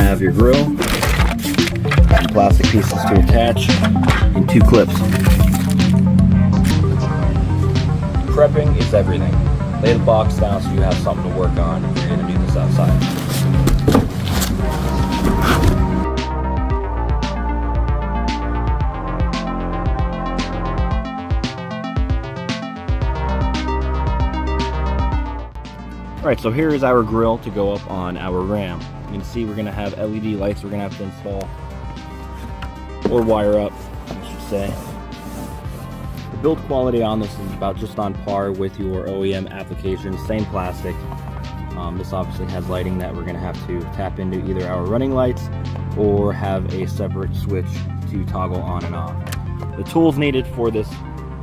have your grill, some plastic pieces to attach, and 2 clips. Prepping is everything. Lay the box down so you have something to work on if you're going to do this outside. Alright, so here is our grill to go up on our ram. You can see we're going to have LED lights we're going to have to install, or wire up, I should say. The build quality on this is about just on par with your OEM application, same plastic. This obviously has lighting that we're going to have to tap into either our running lights or have a separate switch to toggle on and off. The tools needed for this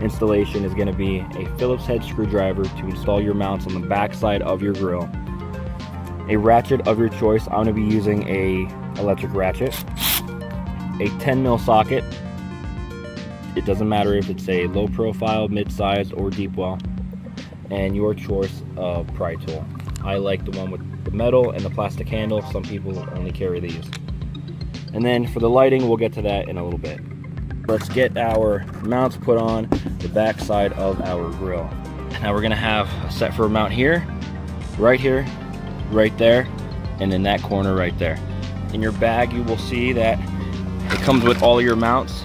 installation is going to be a Phillips head screwdriver to install your mounts on the back side of your grill, a ratchet of your choice. I'm going to be using a electric ratchet, a 10mm socket. It doesn't matter if it's a low profile, mid-size, or deep well, and your choice of pry tool. I like the one with the metal and the plastic handle. Some people only carry these. And then for the lighting, we'll get to that in a little bit. Let's get our mounts put on the back side of our grill. Now we're gonna have a set for a mount here, right there, and in that corner right there. In your bag, you will see that it comes with all your mounts,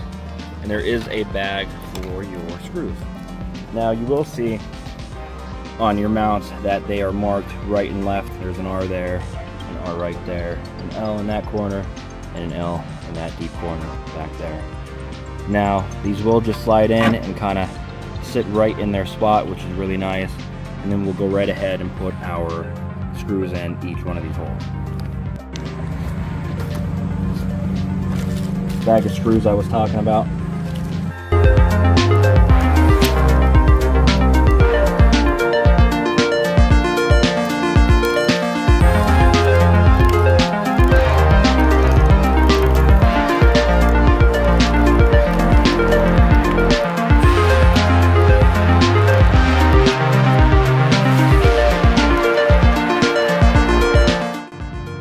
and there is a bag for your screws. Now you will see on your mounts that they are marked right and left. There's an R there, an R right there, an L in that corner, and an L in that deep corner back there. Now these will just slide in and kind of sit right in their spot, which is really nice, and then we'll go right ahead and put our screws in each one of these holes. Bag of screws I was talking about.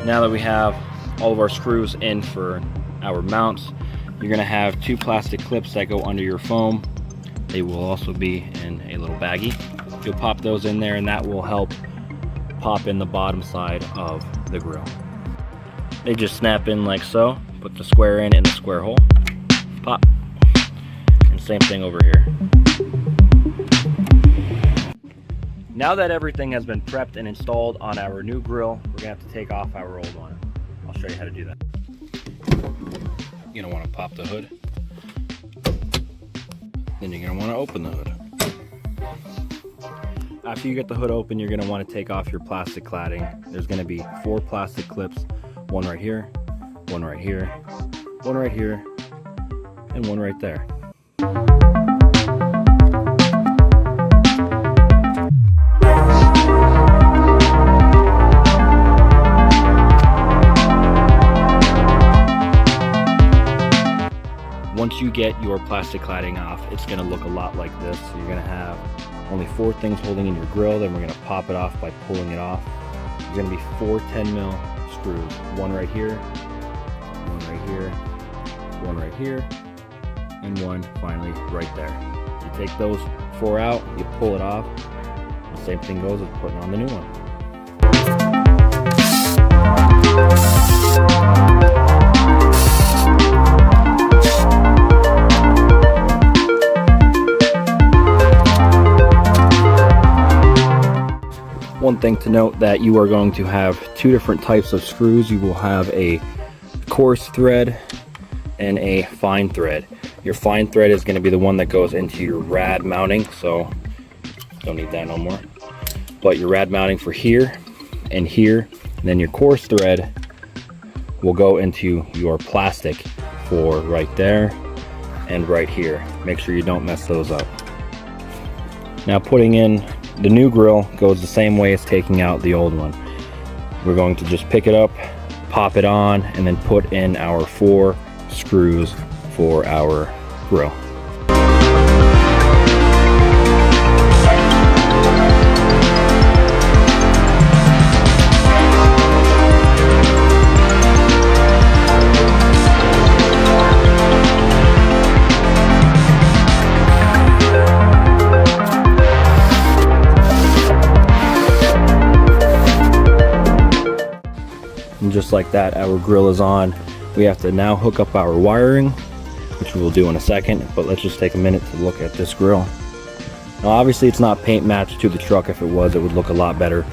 Now that we have all of our screws in for our mounts, you're going to have 2 plastic clips that go under your foam. They will also be in a little baggie. You'll pop those in there, and that will help pop in the bottom side of the grill. They just snap in like so. Put the square in the square hole. Pop. And same thing over here. Now that everything has been prepped and installed on our new grill, we're gonna have to take off our old one. I'll show you how to do that. You're gonna wanna pop the hood. Then you're gonna wanna open the hood. After you get the hood open, you're gonna wanna take off your plastic cladding. There's gonna be 4 plastic clips, one right here, one right here, one right here, and one right there. Once you get your plastic cladding off, it's going to look a lot like this. So you're going to have only 4 things holding in your grill. Then we're going to pop it off by pulling it off. There's going to be 4 10mm screws. One right here, one right here, one right here, and one finally right there. You take those 4 out, you pull it off. The same thing goes with putting on the new one. One thing to note that you are going to have 2 different types of screws. You will have a coarse thread and a fine thread. Your fine thread is going to be the one that goes into your rad mounting, so don't need that no more. But your rad mounting for here, and then your coarse thread will go into your plastic for right there and right here. Make sure you don't mess those up. Now putting in the new grill goes the same way as taking out the old one. We're going to just pick it up, pop it on, and then put in our 4 screws for our grill. And just like that, our grill is on. We have to now hook up our wiring, which we will do in a second, but let's just take a minute to look at this grill. Now obviously it's not paint matched to the truck. If it was, it would look a lot better,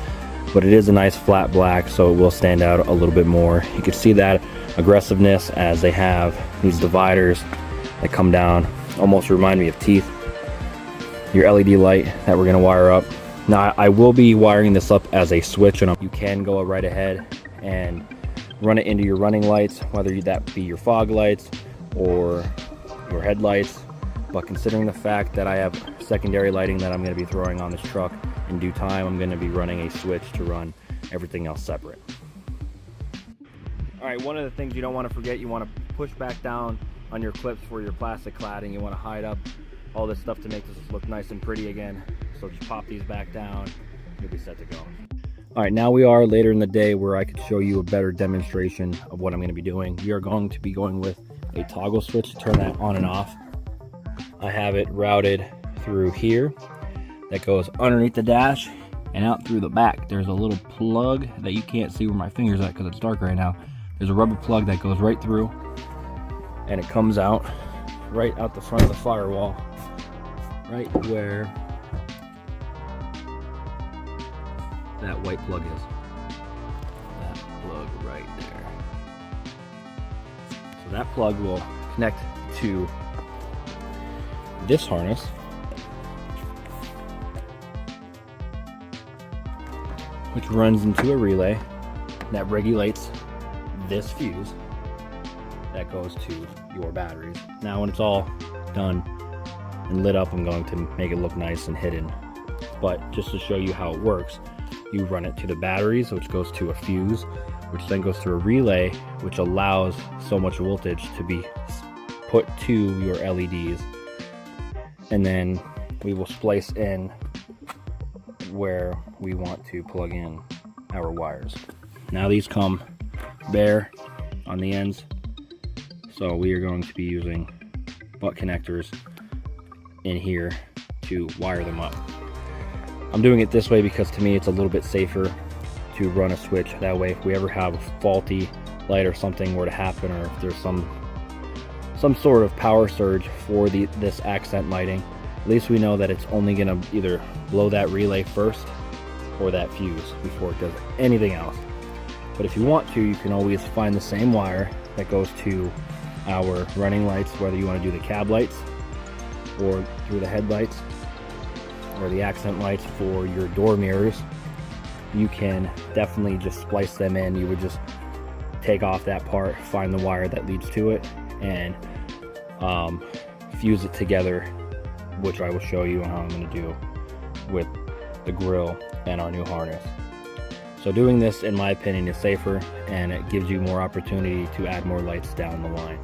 but it is a nice flat black, so it will stand out a little bit more. You can see that aggressiveness as they have these dividers that come down, almost remind me of teeth. Your LED light that we're gonna wire up. Now I will be wiring this up as a switch, and you can go right ahead and run it into your running lights, whether that be your fog lights or your headlights. But considering the fact that I have secondary lighting that I'm going to be throwing on this truck in due time, I'm going to be running a switch to run everything else separate. Alright, one of the things you don't want to forget, you want to push back down on your clips for your plastic cladding. You want to hide up all this stuff to make this look nice and pretty again. So just pop these back down, you'll be set to go. Alright, now we are later in the day where I could show you a better demonstration of what I'm going to be doing. We are going to be going with a toggle switch to turn that on and off. I have it routed through here that goes underneath the dash and out through the back. There's a little plug that you can't see where my finger's at because it's dark right now. There's a rubber plug that goes right through, and it comes out right out the front of the firewall, right where that white plug is. That plug right there. So that plug will connect to this harness, which runs into a relay that regulates this fuse that goes to your batteries. Now when it's all done and lit up, I'm going to make it look nice and hidden, but just to show you how it works, you run it to the batteries, which goes to a fuse, which then goes to a relay, which allows so much voltage to be put to your LEDs. And then we will splice in where we want to plug in our wires. Now these come bare on the ends, so we are going to be using butt connectors in here to wire them up. I'm doing it this way because to me it's a little bit safer to run a switch. That way if we ever have a faulty light or something were to happen, or if there's some sort of power surge for this accent lighting, at least we know that it's only going to either blow that relay first or that fuse before it does anything else. But if you want to, you can always find the same wire that goes to our running lights, whether you want to do the cab lights or through the headlights or the accent lights for your door mirrors. You can definitely just splice them in. You would just take off that part, find the wire that leads to it, and fuse it together, which I will show you how I'm going to do with the grill and our new harness. So doing this, in my opinion, is safer, and it gives you more opportunity to add more lights down the line.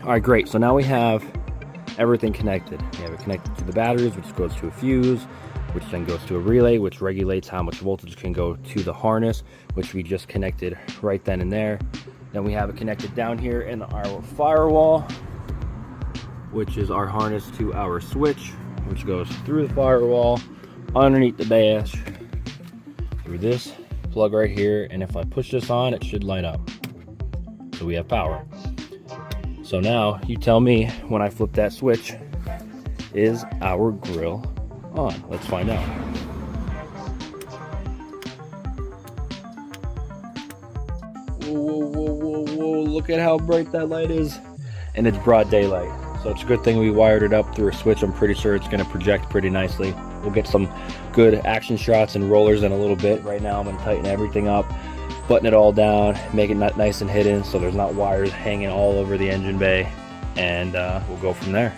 Alright, great. So now we have everything connected. We have it connected to the batteries, which goes to a fuse, which then goes to a relay, which regulates how much voltage can go to the harness, which we just connected right then and there. Then we have it connected down here in our firewall, which is our harness to our switch, which goes through the firewall, underneath the dash, through this plug right here, and if I push this on, it should light up. So we have power. So now you tell me, when I flip that switch, is our grill on? Let's find out. Whoa, whoa, whoa, whoa, whoa, look at how bright that light is. And it's broad daylight. So it's a good thing we wired it up through a switch. I'm pretty sure it's going to project pretty nicely. We'll get some good action shots and rollers in a little bit. Right now I'm going to tighten everything up, button it all down, make it nice and hidden so there's not wires hanging all over the engine bay, and we'll go from there.